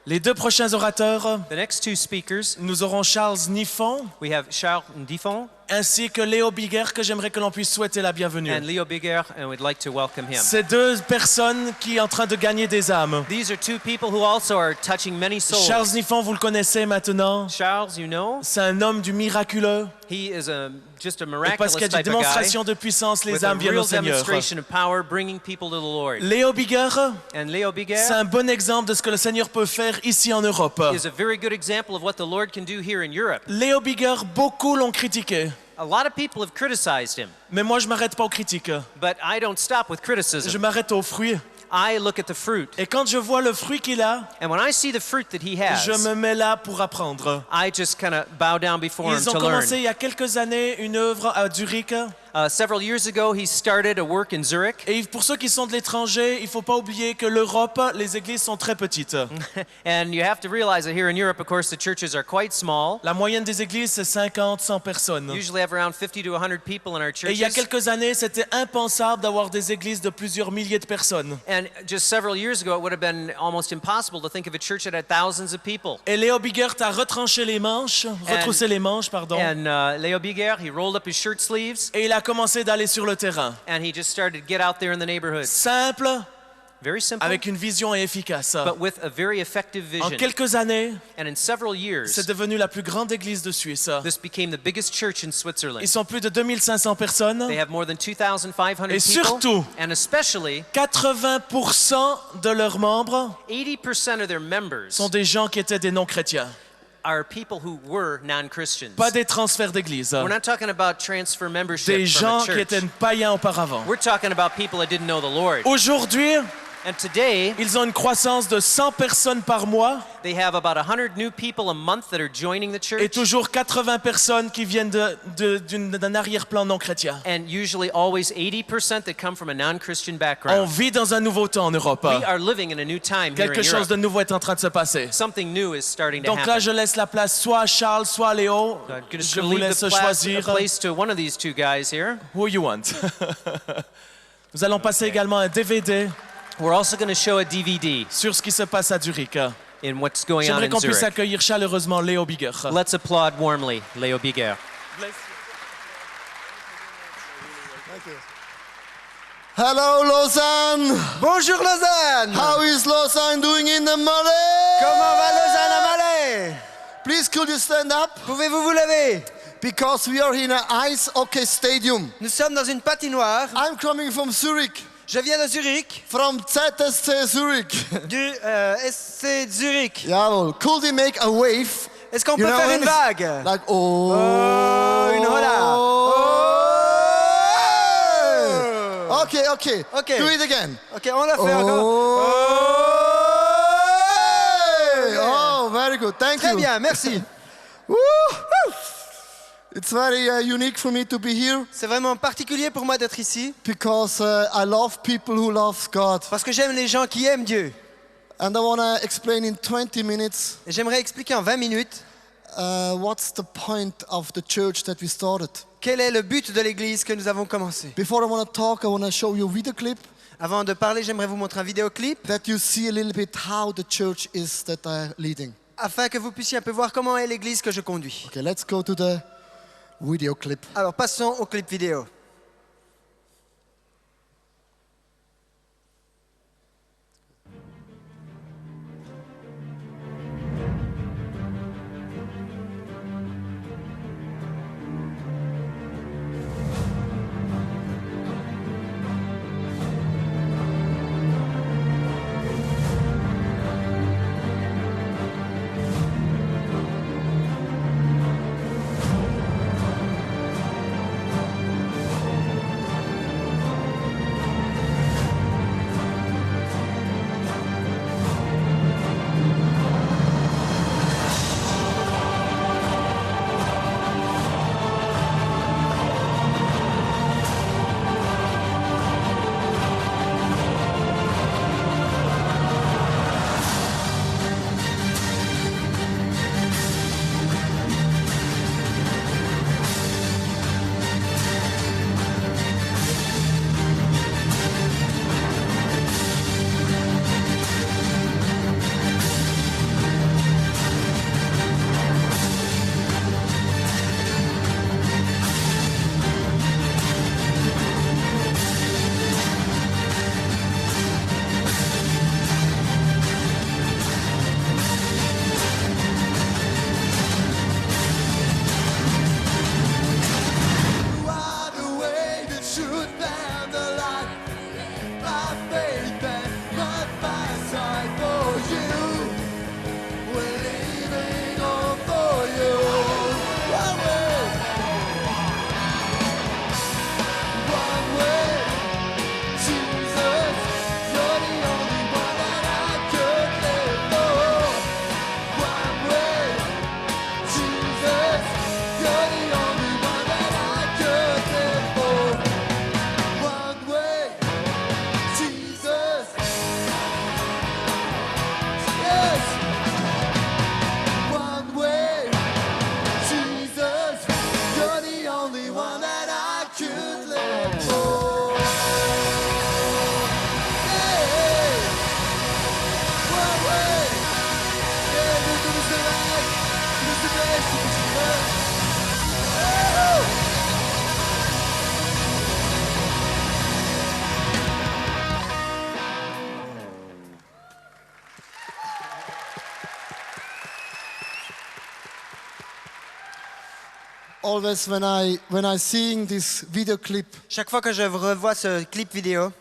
Les deux prochains orateurs, The next two speakers, nous aurons Charles Niffon we have Charles Ndifon ainsi que Léo Biguer, que j'aimerais que l'on puisse souhaiter la bienvenue. and Leo Biguer, and we'd like to welcome him. Ces deux personnes qui sont en train de gagner des âmes. These are two people who also are touching many souls. Charles Niffon, vous le connaissez maintenant. Charles, you know, C'est un homme du miraculeux. he is just a Et miraculous parce qu'il y a des type of guy démonstrations de puissance, les with a âmes viennent real au Seigneur. demonstration of power, bringing people to the Lord. Léo Biguer, And Leo Biguer c'est un bon exemple de ce que le Seigneur peut faire ici en Europe. is a very good example of what the Lord can do here in Europe. Léo Biguer, beaucoup l'ont critiqué. A lot of people have criticized him, Mais moi, je m'arrête pas aux critiques. but I don't stop with Je criticism. m'arrête aux fruits. I look at the fruit, Et quand je vois le fruit qu'il a, and when I see the fruit that he je has, me mets là pour apprendre. I just kind of bow down before him Ils ont to learn. commencé il y a quelques années une œuvre à Zurich. Several years ago, he started a work in Zurich. Et pour ceux qui sont de l'étranger, il ne faut pas oublier que l'Europe, les églises sont très petites. And you have to realize that here in Europe, of course, the churches are quite small. La moyenne des églises, c'est 50, 100 personnes. Usually have around 50 to 100 people in our Et il y a churches. quelques années, c'était impensable d'avoir des églises de plusieurs milliers de personnes. And just several years ago, it would have been almost impossible to think of a church that had thousands of people. Et Léo Biguer a retranché les manches, retroussé les manches, pardon. And Leo Biguer, he rolled up his shirt sleeves, Et il a commencé d'aller sur le terrain. and he just started to get out there in the neighborhood. Simple, Very simple, avec une vision efficace. but with a very effective En vision. quelques années, And in several years, c'est devenu la plus grande église de Suisse. this became the biggest church in Switzerland. Ils sont plus de 2500 personnes. They have more than 2,500 Et people. surtout, And especially, 80% de leurs membres 80% of their members sont des gens qui étaient des non-chrétiens. are people who were non-Christians. Pas des transferts d'église. We're not talking about transfer membership Des from gens a qui church. étaient païens auparavant. We're talking about people that didn't know the Lord. Aujourd'hui, And today, ils ont une croissance de 100 personnes par mois they have about 100 new people a month that are joining the et church. toujours 80 personnes qui viennent d'un arrière-plan non chrétien. And usually always 80% that come from a non-Christian On background. vit dans un nouveau temps en Europe. We are living in a new time here Quelque in chose de Europe. nouveau est en train de se passer. Something new is starting to Donc là, happen. je laisse la place soit à Charles, soit à Léo. I'm just Je going vous to leave laisse the choisir place to one of these two guys here. who you want. Nous allons passer également un DVD We're also going to show a DVD sur ce qui se passe à Zurich. in what's going on J'aimerais in qu'on puisse Zurich. accueillir chaleureusement Léo Biguer. Let's applaud warmly Leo Biguer. Hello, Lausanne. Bonjour Lausanne. How is Lausanne doing in the Malais? Comment va Lausanne à Malais? Please, could you stand up? Pouvez-vous vous lever? Because we are in an ice hockey stadium. Nous sommes dans une patinoire. I'm coming from Zurich, Je viens de Zurich, from ZSC Zurich. du SC Zurich. Jawohl. Could we make a wave? Est-ce qu'on You peut know faire when une it's vague? Like, oh. Une hola. Okay, okay. Okay. Do it again. Ok, on l'a fait encore. Hey! Oh, very good. Thank Très you. bien, merci. Woo! It's very unique for me to be here C'est vraiment particulier pour moi d'être ici because I love people who love God. parce que j'aime les gens qui aiment Dieu. And I want to explain in 20 minutes Et j'aimerais expliquer en 20 minutes what's the point of the church that we started. quel est le but de l'église que nous avons commencé. Before I want to talk, I want to show you a video clip Avant de parler, j'aimerais vous montrer un vidéoclip that you see a little bit how the church is that I'm leading. afin que vous puissiez un peu voir comment est l'église que je conduis. Okay, let's go to the video clip. Alors passons au clip vidéo. always when I seeing this video clip, Chaque fois que je revois ce clip vidéo,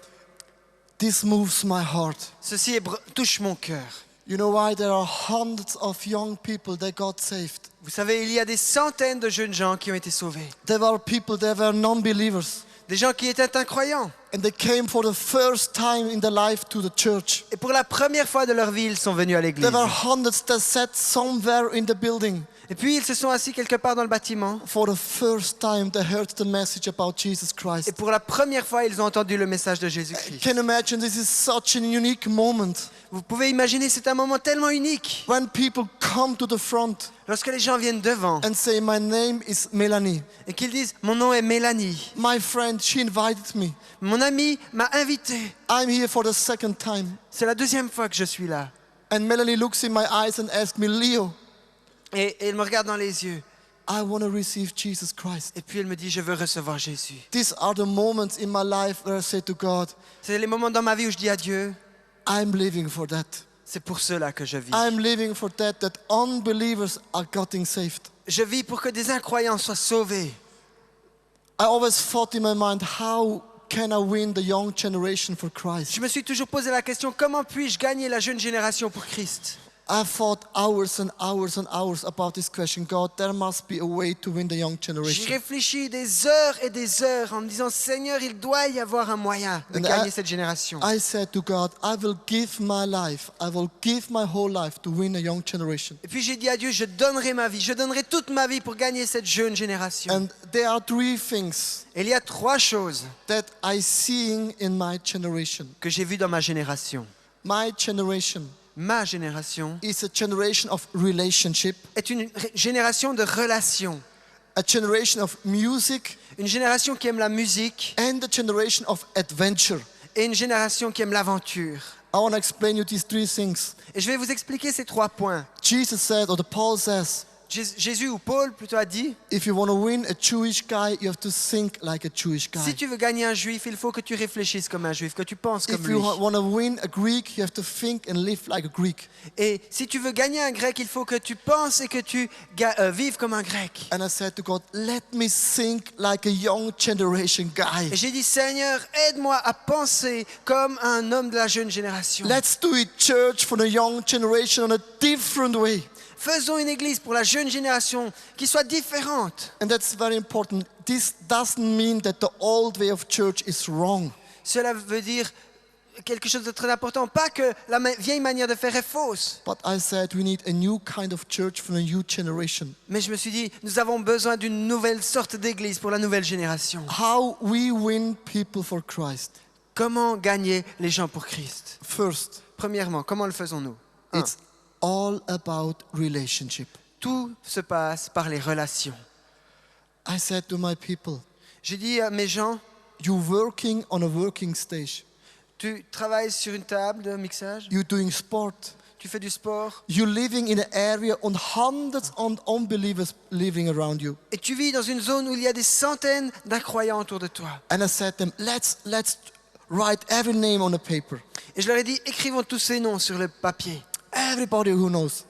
this moves my heart. ceci touche mon cœur. You know why? There are hundreds of young people that got saved. Vous savez, il y a des centaines de jeunes gens qui ont été sauvés. There were people that were non-believers, Des gens qui étaient incroyants. and they came for the first time in their life to the church. Et pour la première fois de leur vie, ils sont venus à l'église. There were hundreds that sat somewhere in the building. Et puis, ils se sont assis quelque part dans le bâtiment. For the first time, they heard the message about Jesus Et Christ. pour la première fois, ils ont entendu le message de Jésus-Christ. Can you imagine? This is such a unique moment Vous pouvez imaginer, c'est un moment tellement unique. when people come to the front Lorsque les gens viennent devant and say, "My name is Melanie. et qu'ils disent « Mon nom est Mélanie. My friend, she invited me. Mon ami m'a invité. I'm here for the second time." C'est la deuxième fois que je suis là. And Melanie looks in my eyes and asks me, "Leo, Et elle me regarde dans les yeux. I want to receive Jesus Christ." Et puis elle me dit « Je veux recevoir Jésus. These are the moments in my life where I say to God, » C'est les moments dans ma vie où je dis à Dieu I'm living for that. « C'est pour cela que je vis. I'm living for that unbelievers are getting saved. Je vis pour que des incroyants soient sauvés. I always thought in my mind, how can I win the young generation for Christ? Je me suis toujours posé la question, comment puis-je gagner la jeune génération pour Christ? I thought hours and hours and hours about this question. God, there must be a way to win the young J'y generation. réfléchis des heures et des heures en me disant, Seigneur, il doit y avoir un moyen de And gagner cette génération. I said to God, I will give my life, I will give my whole life to win a young generation. Et puis j'ai dit à Dieu, je donnerai ma vie, je donnerai toute ma vie pour gagner cette jeune génération. And there are three things Et il y a trois choses that I seeing in my generation. que j'ai vues dans ma génération. My generation Ma génération is a generation of relationship, est une génération de relations, a generation of music, une génération qui aime la musique and a generation of adventure. et une génération qui aime l'aventure. I want to explain you these three things. Et je vais vous expliquer ces trois points. Jesus said, or the Paul says, Jésus ou Paul plutôt a dit, if you want to win a Jewish guy, you have to think like a Jewish guy. si tu veux gagner un juif, il faut que tu réfléchisses comme un juif, que tu penses comme If lui. you want to win a Greek, you have to think and live like a Greek. Et si tu veux gagner un grec, il faut que tu penses et que tu vives comme un grec. And I said to God, let me think like a young generation guy. Et j'ai dit, Seigneur, aide-moi à penser comme un homme de la jeune génération. Let's do it, church, for the young generation on a different way. Faisons une église pour la jeune génération qui soit différente. And that's very important. This doesn't mean that the old way of church is wrong. Cela veut dire quelque chose de très important. Pas que la vieille manière de faire est fausse. But I said we need a new kind of church for the new generation. Mais je me suis dit, nous avons besoin d'une nouvelle sorte d'église pour la nouvelle génération. How we win people for Christ. Comment gagner les gens pour Christ? First, Premièrement, comment le faisons-nous? it's all about relationship. Tout se passe par les relations. I said to my people, J'ai dit à mes gens, you're working on a working stage. tu travailles sur une table de mixage, You're doing sport. tu fais du sport, You're living in an area on hundreds of unbelievers living around you. et tu vis dans une zone où il y a des centaines d'incroyants autour de toi. And I said to them, let's write every name on a paper. Et je leur ai dit, écrivons tous ces noms sur le papier. Everybody who knows.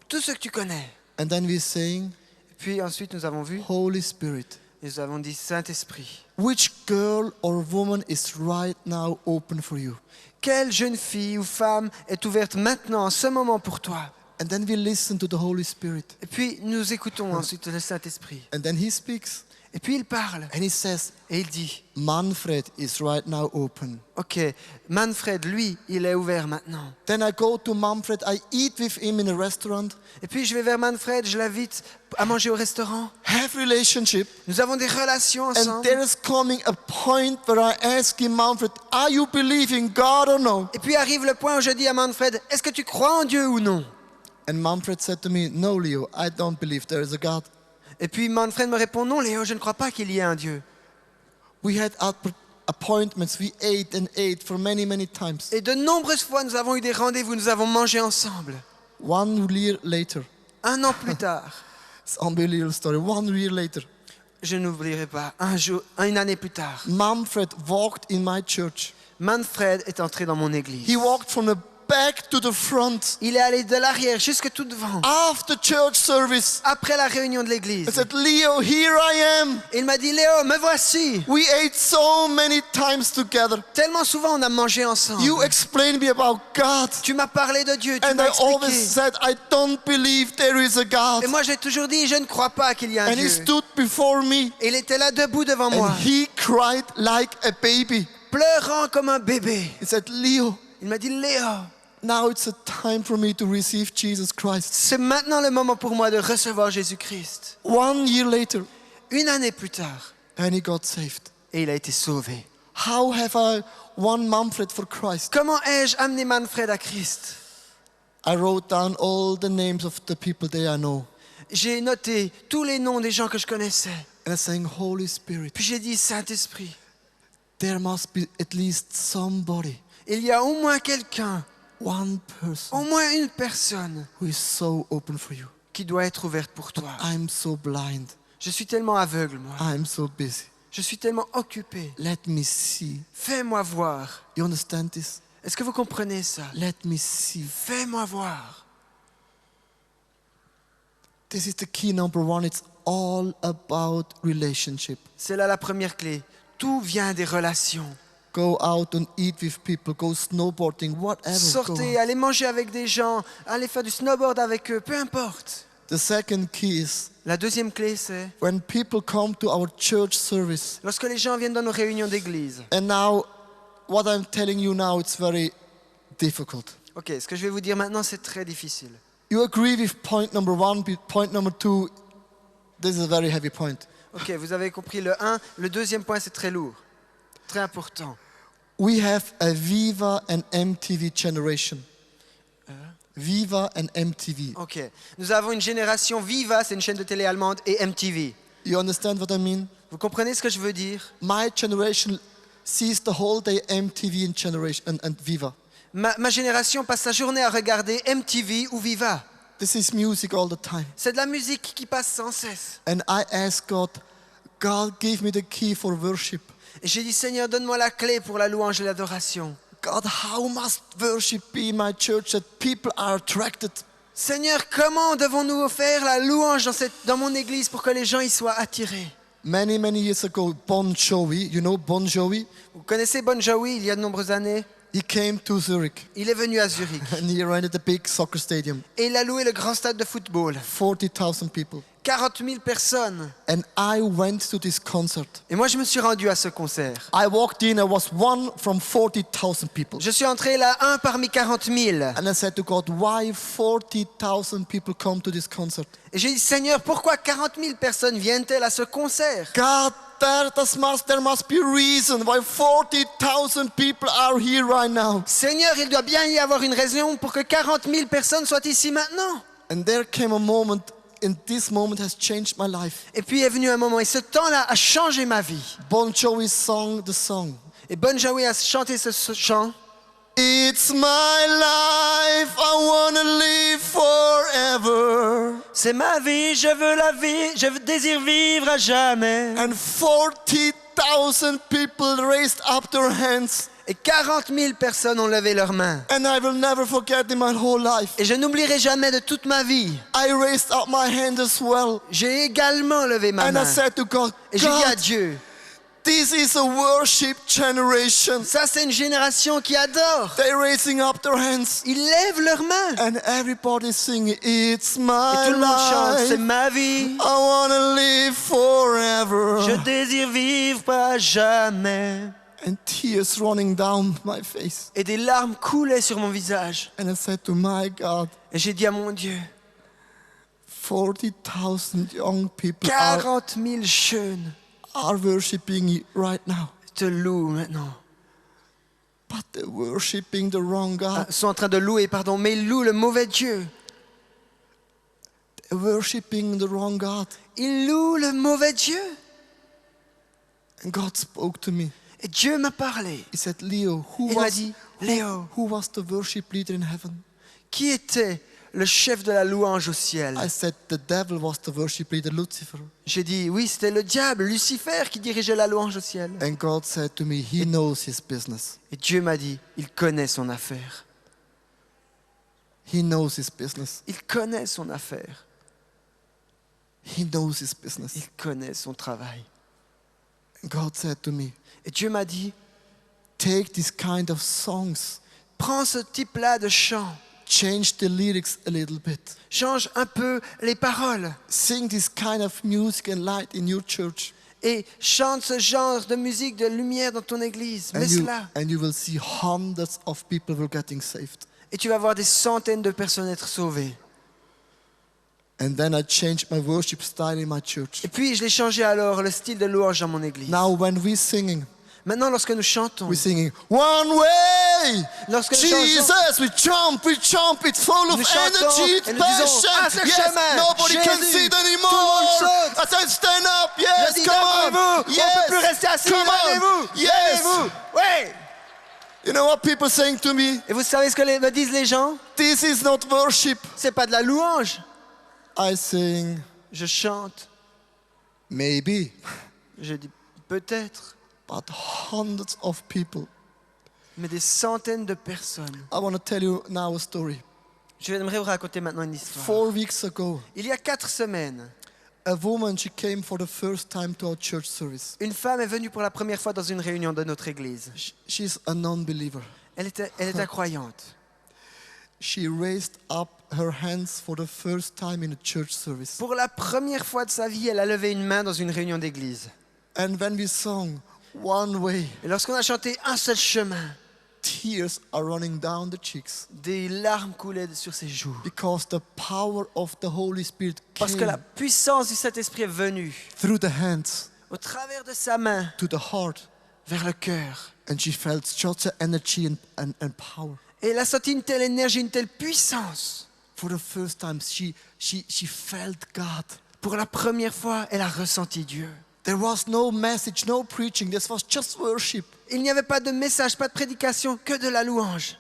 Tous ceux que tu connais. And then we're saying, Et puis ensuite, nous avons vu, Holy Spirit, nous avons dit, Saint-Esprit, which girl or woman is right now open for you? quelle jeune fille ou femme est ouverte maintenant, en ce moment pour toi? And then we listen to the Holy Spirit. Et puis nous écoutons ensuite le Saint-Esprit. And then he speaks. Et puis il parle And he says, et il dit, Manfred is right now open. ok, Manfred, lui, il est ouvert maintenant. Then I go to Manfred, I eat with him in a restaurant. Et puis je vais vers Manfred, je l'invite à manger au restaurant. Have relationship. Nous avons des relations And ensemble. there is coming a point where I ask him, Manfred, are you believing God or no? Et puis arrive le point où je dis à Manfred, est-ce que tu crois en Dieu ou non? And Manfred said to me, no, Leo, I don't believe there is a God. Et puis Manfred me répond, non Léo, je ne crois pas qu'il y ait un Dieu. We had appointments, we ate for many, many times. Et de nombreuses fois, nous avons eu des rendez-vous, nous avons mangé ensemble. 1 year later, 1 an plus tard, it's an unbelievable story. 1 year later, je n'oublierai pas, une année plus tard, Manfred walked in my church. Manfred est entré dans mon église. He walked from the back to the front Il est allé de l'arrière jusque tout devant. after church service. Après la réunion de He l'église. said, Leo, here I am. Il m'a dit, Léo, me voici. We ate so many times together. Tellement souvent on a mangé ensemble. You explained me about God. Tu m'as parlé de Dieu, tu And m'as I always expliqué. said, I don't believe there is a God. Et moi j'ai toujours dit, je ne crois pas qu'il y a un And he Dieu. stood before me Et il était là debout devant moi, and he cried like a baby. pleurant comme un bébé. He said, Leo, Il m'a dit, Léo, now it's a time for me to receive Jesus Christ. c'est maintenant le moment pour moi de recevoir Jésus-Christ. 1 year later, Une année plus tard, and he got saved. et il a été sauvé. How have I won Manfred for Christ? Comment ai-je amené Manfred à Christ? I wrote down all the names of the people there I know. J'ai noté tous les noms des gens que je connaissais. And I sang, Holy Spirit, Puis j'ai dit, Saint-Esprit, there must be at least somebody, il y a au moins quelqu'un, one person au moins une personne who is so open for you. qui doit être ouverte pour toi. I'm so blind. Je suis tellement aveugle, moi. I'm so busy. Je suis tellement occupé. Let me see. Fais-moi voir. You understand this? Est-ce que vous comprenez ça? Let me see. Fais-moi voir. This is the key number one. It's all about relationship. C'est là la première clé. Tout vient des relations. Go out and eat with people. Go snowboarding. Whatever. Go Sortez, out. allez manger avec des gens, allez faire du snowboard avec eux, peu importe. The second key is La deuxième clé, c'est when people come to our church service. lorsque les gens viennent dans nos réunions d'église. And now, what I'm telling you now, it's very difficult. Ok, ce que je vais vous dire maintenant, c'est très difficile. You agree with point number one, but point number two, this is a very heavy point. Ok, vous avez compris le 1. Le deuxième point, c'est très lourd, très important. We have a Viva and MTV generation. Viva and MTV. Ok, nous avons une génération Viva, c'est une chaîne de télé allemande, et MTV. You understand what I mean? Vous comprenez ce que je veux dire? My generation sees the whole day MTV and Viva. Ma génération passe sa journée à regarder MTV ou Viva. This is music all the time. C'est de la musique qui passe sans cesse. And I ask God, God, give me the key for worship. Et j'ai dit, Seigneur, donne-moi la clé pour la louange et l'adoration. God, how must worship be in my church that people are attracted? Seigneur, comment devons-nous faire la louange dans mon église pour que les gens y soient attirés? Many years ago, Bon Jovi, you know Bon Jovi? Vous connaissez Bon Jovi, il y a de nombreuses années? He came to Zurich Il est venu à Zurich and he rented a big soccer stadium, et il a loué le grand stade de football. 40,000 people. 40 000 personnes. And I went to this concert. Et moi, je me suis rendu à ce concert. I walked in, I was one from 40,000 people. Je suis entré là, un parmi 40 000. And I said to God, why 40,000 people come to this concert? Et j'ai dit, Seigneur, pourquoi 40 000 personnes viennent-elles à ce concert? God, there must be a reason why 40,000 people are here right now. Seigneur, il doit bien y avoir une raison pour que 40 000 personnes soient ici maintenant. And there came a moment, and this moment has changed my life. Et puis est venu un moment, et ce temps-là a changé ma vie. Bon Jovi sang the song. Et Bon Jovi a chanté ce chant. It's my life, I wanna live forever. C'est ma vie, je veux la vie, je désire vivre à jamais. And 40,000 people raised up their hands. Et 40 000 personnes ont levé leurs mains. And I will never forget in my whole life. Et je n'oublierai jamais de toute ma vie. I raised up my hand as well. J'ai également levé ma And I main. said to God, Et j'ai dit à God, Dieu, this is a worship generation. ça c'est une génération qui adore. They're raising up their hands. Ils lèvent leurs mains. And everybody's singing, it's Et my tout le monde chante, c'est life. ma vie. I wanna live forever. Je désire vivre pas jamais. And tears running down my face. Et des larmes coulaient sur mon visage. And I said to my God, Et j'ai dit à mon Dieu, 40,000 young people 40 000 jeunes are worshiping you right now. te louent maintenant. But they're worshiping the wrong God. Sont en train de louer, pardon, mais ils louent le mauvais Dieu. They're worshiping the wrong God. Ils louent le mauvais Dieu. And God spoke to me. Et Dieu m'a parlé. He said, Leo, Il m'a dit, Léo, who was the worship leader in heaven? qui était le chef de la louange au ciel? I said, the devil was the worship leader, Lucifer. J'ai dit, oui, c'était le diable, Lucifer, qui dirigeait la louange au ciel. And God said to me, he knows his business. Et Dieu m'a dit, il connaît son affaire. He knows his business. Il connaît son affaire. He knows his business. Il connaît son travail. And God said to me, Et Dieu m'a dit, take this kind of songs, prends ce type-là de chant, change the lyrics a little bit. change un peu les paroles Sing this kind of music and light in your church. et chante ce genre de musique, de lumière dans ton église. Mets cela. And you will see hundreds of people will getting saved. Et tu vas voir des centaines de personnes être sauvées. And then I changed my worship style in my church. Et puis, je l'ai changé alors, le style de louange dans mon église. Now when we're singing, Maintenant, lorsque nous chantons, one way. lorsque nous chantons, Jesus, we jump, it's full of nous chantons energy, et it's nous disons, passion. ah, ce Yes, chemin, nobody can Jésus, sit tout le anymore. monde saute. I said, stand up, je yes, dis, come on. levez-vous, on ne Yes, peut plus rester assis, come on. levez-vous, Yes. levez-vous. Oui. You know what people saying to me? Et vous savez ce que me disent les gens? This is not worship. C'est pas de la louange. I sing, Je chante, maybe, je dis peut-être, but hundreds of people. mais des centaines de personnes. I want to tell you now a story. J'aimerais vous raconter maintenant une histoire. 4 weeks ago, Il y a 4 semaines, a woman, she came for the first time to our church service. une femme est venue pour la première fois dans une réunion de notre église. She's a non-believer. Elle est incroyante. She raised up her hands for the first time in a church service. Pour la première fois de sa vie, elle a levé une main dans une réunion d'église. And when we sang One Way, Et lorsqu'on a chanté un seul chemin, tears are running down the cheeks des larmes coulaient sur ses joues. because the power of the Holy Spirit Parce que la came puissance du Saint-Esprit est venue through the hands au travers de sa main to the heart, vers le cœur. and she felt such an energy and power. Et elle a senti une telle énergie, une telle puissance. For the first time, she felt God. Pour la première fois, elle a ressenti Dieu. There was no message, no preaching. This was just worship. Il n'y avait pas de message, pas de prédication, que de la louange.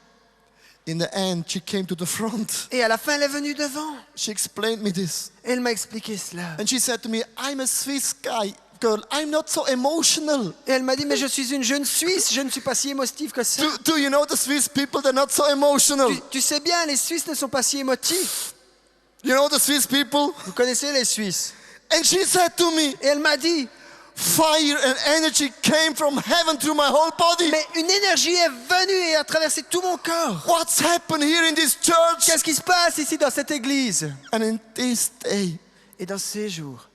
In the end, she came to the front. Et à la fin, elle est venue devant. She explained me this. Et elle m'a expliqué cela. And she said to me, I'm a Swiss girl. I'm not so emotional. Et elle m'a dit, mais je suis une jeune Suisse, je ne suis pas si émotive que ça. Do you know the Swiss people? They're not so emotional. Tu sais bien, les Suisses ne sont pas si émotifs. You know the Swiss people? Vous connaissez les Suisses. And she said to me, Et elle m'a dit, fire and energy came from heaven through my whole body. mais une énergie est venue et a traversé tout mon corps. What's happened here in this church? Qu'est-ce qui se passe ici dans cette église? And in this day, Et dans ces jours,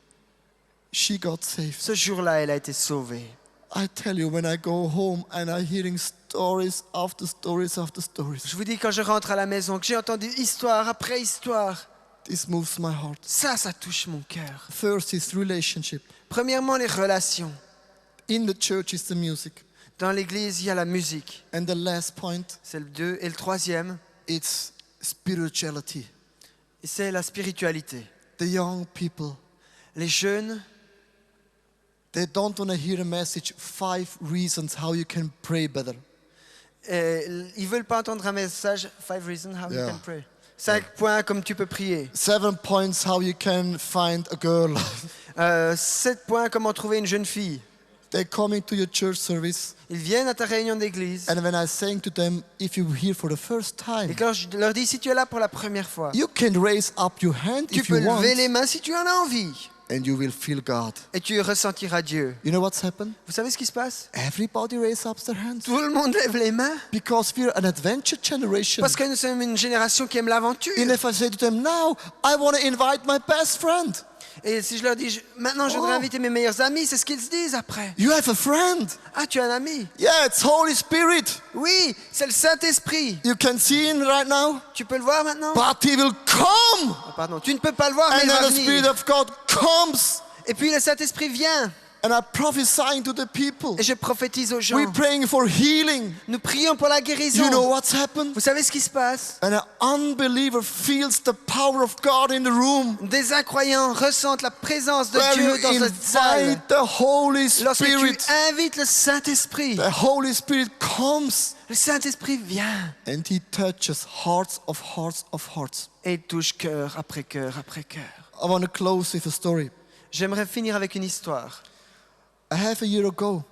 she got saved. ce jour-là, elle a été sauvée. I tell you, when I go home and I'm hearing stories after stories after stories, Je vous dis, quand je rentre à la maison, que j'ai entendu histoire après histoire, this moves my heart. ça touche mon cœur. First is relationship. Premièrement, les relations. In the church is the music. Dans l'église, il y a la musique. And the last point, C'est le 2. Et le 3e, it's spirituality. c'est la spiritualité. The young people, Les jeunes, they don't want to hear a message, 5 reasons how you can pray better. ils veulent pas entendre un message. 5 reasons how you Yeah. can pray. 5 points comme tu peux prier. 7 points how you can find a girl. 7 points comment trouver une jeune fille. They're coming to your church service, Ils viennent à ta réunion d'église. and when I'm saying to them, if you're here for the first time, Et quand je leur dis, si tu es là pour la première fois, you can raise up your hand tu if peux you want, lever les mains si tu en as envie. and you will feel God. Et tu ressentiras Dieu. You know what's happened? Vous savez ce qui se passe? Everybody raise up their hands. Tout le monde lève les mains. Because we're an adventure generation. Parce que nous sommes une génération qui aime l'aventure. And if I say to them, now, I want to invite my best friend. Et si je leur dis, maintenant je voudrais Oh. inviter mes meilleurs amis, c'est ce qu'ils se disent après. You have a friend. Ah, tu as un ami? Yeah, it's Holy Spirit. Oui, c'est le Saint-Esprit. You can see him right now. Tu peux le voir maintenant? But he will come. Ah, pardon, tu ne peux pas le voir, mais And il va then the Spirit venir. of God comes. Et puis le Saint-Esprit vient. And I'm prophesying to the people. Et je prophétise aux gens. We're praying for healing. Nous prions pour la guérison. You know what's happened? Vous savez ce qui se passe? And an unbeliever feels the power of God in the room. Des incroyants ressentent la présence de Where Dieu you dans cette salle. invite the Holy Lorsque Spirit. tu invites le Saint-Esprit, The Holy Spirit comes le Saint-Esprit vient and he touches hearts of hearts of hearts. et il touche cœur après cœur après cœur. I want to close with a story. J'aimerais finir avec une histoire. A half a year ago,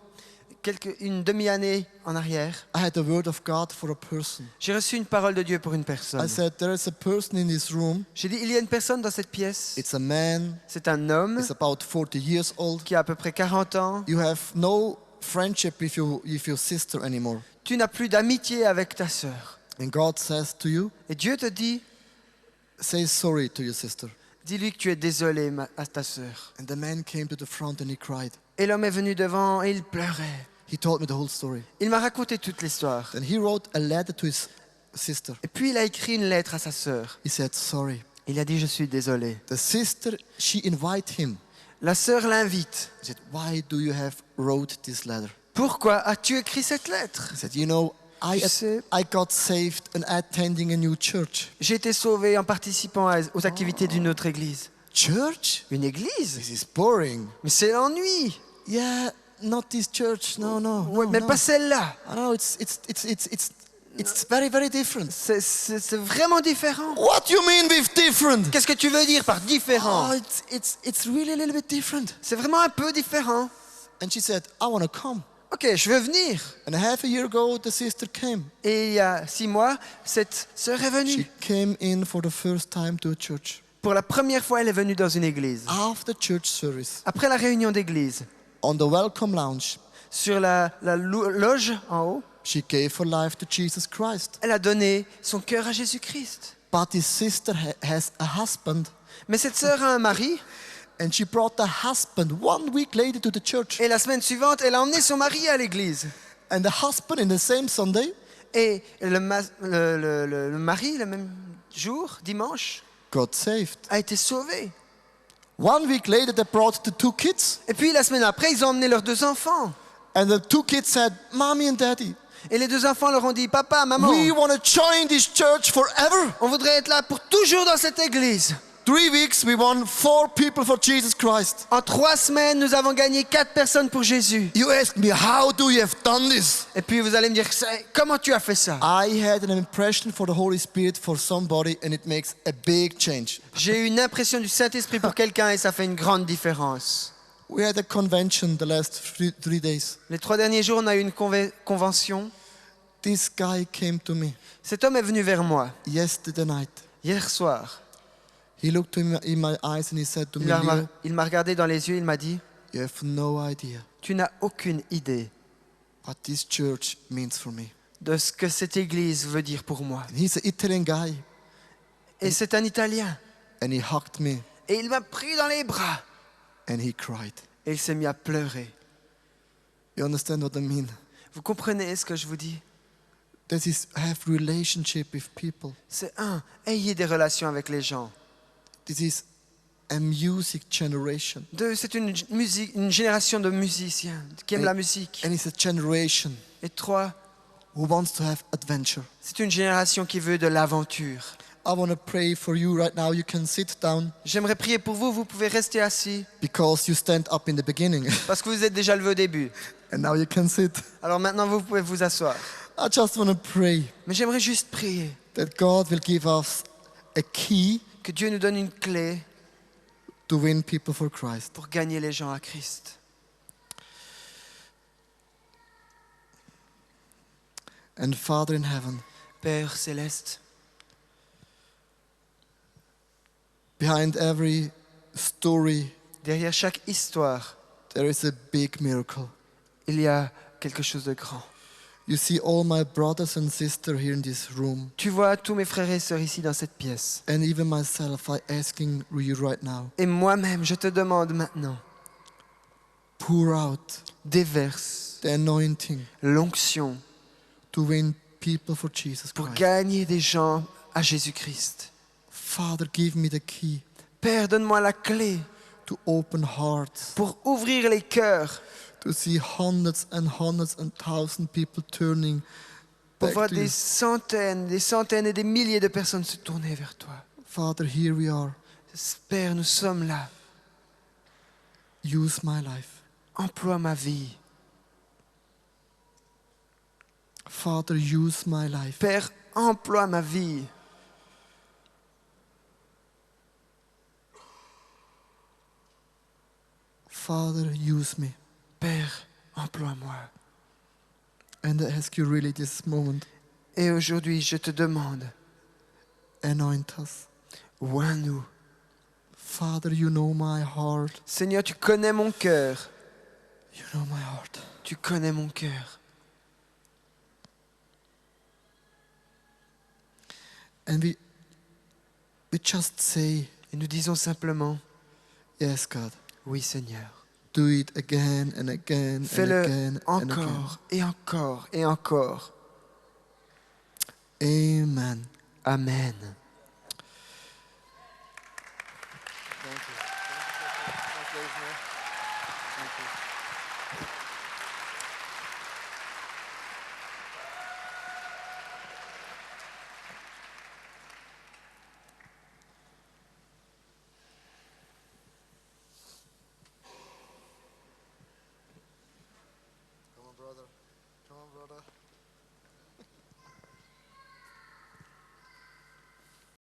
une demi-année en arrière, I had a word of God for a person. j'ai reçu une parole de Dieu pour une personne. I said, there is a person in this room. J'ai dit, il y a une personne dans cette pièce. It's a man. C'est un homme He's about 40 years old. qui a à peu près 40 ans. You have no friendship with your sister anymore. Tu n'as plus d'amitié avec ta sœur. And God says to you, Et Dieu te dit, say sorry to your sister. dis-lui que tu es désolé à ta sœur. And the man came to the front and he cried. Et l'homme est venu devant et il pleurait. He told me the whole story. Il m'a raconté toute l'histoire. Then he wrote a letter to his sister. Et puis il a écrit une lettre à sa sœur. He said, sorry. Il a dit, je suis désolé. The sister, she invite him. La sœur l'invite. He said, why do you have wrote this letter? Pourquoi as-tu écrit cette lettre? He said, you know, Tu sais, I got saved and attending a new church. j'ai été sauvé en participant aux activités d'une autre église. Church? Une église? This is boring. Mais c'est l'ennui. Yeah, not this church. No, no. Ouais, no, mais no. pas celle-là. I know it's very, very different. C'est vraiment différent. What do you mean with different? Qu'est-ce que tu veux dire par différent? Oh, it's really a little bit different. C'est vraiment un peu différent. And she said, I want to come. Ok, je veux venir. And half a year ago, the sister came. Et il y a 6 mois, cette sœur est She venue. came in for the first time to a church. Pour la première fois, elle est venue dans une église. After church service, Après la réunion d'église, on the welcome lounge, sur la loge en haut, she gave her life to Jesus Christ. elle a donné son cœur à Jésus-Christ. But his sister has a husband. Mais cette sœur a un mari, And she brought the husband 1 week later to the church. et la semaine suivante, elle a emmené son mari à l'église. And the husband, in the same Sunday, Et le mari, le même jour, dimanche, got saved. a été sauvé. 1 week later, they brought the 2 kids. Et puis la semaine après, ils ont emmené leurs 2 enfants. And the 2 kids said, Mommy and Daddy, Et les 2 enfants leur ont dit, papa, maman, we want to join this church forever. on voudrait être là pour toujours dans cette église. 3 weeks, we won 4 people for Jesus Christ. En 3 semaines, nous avons gagné 4 personnes pour Jésus. You ask me, how do you have done this? Et puis vous allez me dire, comment tu as fait ça? I had an impression for the Holy Spirit for somebody, and it makes a big change. J'ai eu une impression du Saint-Esprit pour quelqu'un et ça fait une grande différence. We had a convention the last 3 days. Les 3 derniers jours, on a eu une convention. This guy came to me Cet homme est venu vers moi yesterday night. hier soir. He looked in my eyes and he said to me, Leo, Il m'a regardé dans les yeux, il m'a dit, you have no idea tu n'as aucune idée what this church means for me. de ce que cette église veut dire pour moi. And he's an Italian guy, Et c'est un Italien. and he hugged me Et il m'a pris dans les bras. and he cried. Et il s'est mis à pleurer. You understand what I mean? Vous comprenez ce que je vous dis? This is have relationship with people. C'est ayez des relations avec les gens. This is a music generation. 2, c'est une génération de musiciens qui aiment la musique. And it's a generation Et 3, who wants to have adventure. c'est une génération qui veut de l'aventure. I want to pray for you right now. You can sit down J'aimerais prier pour vous, vous pouvez rester assis because you stand up in the beginning. parce que vous êtes déjà levé au début. And now you can sit. Alors maintenant vous pouvez vous asseoir. I just want to pray Mais j'aimerais juste prier that God will give us a key que Dieu nous donne une clé to win people for Christ. pour gagner les gens à Christ. And Father in heaven, Père céleste, behind every story, derrière chaque histoire, there is a big miracle. il y a quelque chose de grand. You see all my brothers and sisters here in this room, Tu vois tous mes frères et sœurs ici dans cette pièce. and even myself, I'm asking you right now, Et moi-même, je te demande maintenant, pour out déverse the anointing l'onction to win people for Jesus pour Christ. gagner des gens à Jésus-Christ. Father, give me the key Père, donne-moi la clé to open hearts, pour ouvrir les cœurs, to see hundreds and thousands people turning pour back voir to you. des centaines et des milliers de personnes se tourner vers toi. Father, here we are. Père, nous sommes là. Use my life. Emploie ma vie. Father, use my life. Père, emploie ma vie. Father, use me. Père, emploie-moi. And I ask you really this moment, Et aujourd'hui, je te demande, anoint us. oins-nous. Father, you know my heart. Seigneur, tu connais mon cœur. You know my heart. Tu connais mon cœur. And we just say, Et nous disons simplement, yes, God. oui Seigneur. Do it again and again and Fais-le again and again. encore et encore et encore. Amen. Amen. Come on, brother. Come on, brother.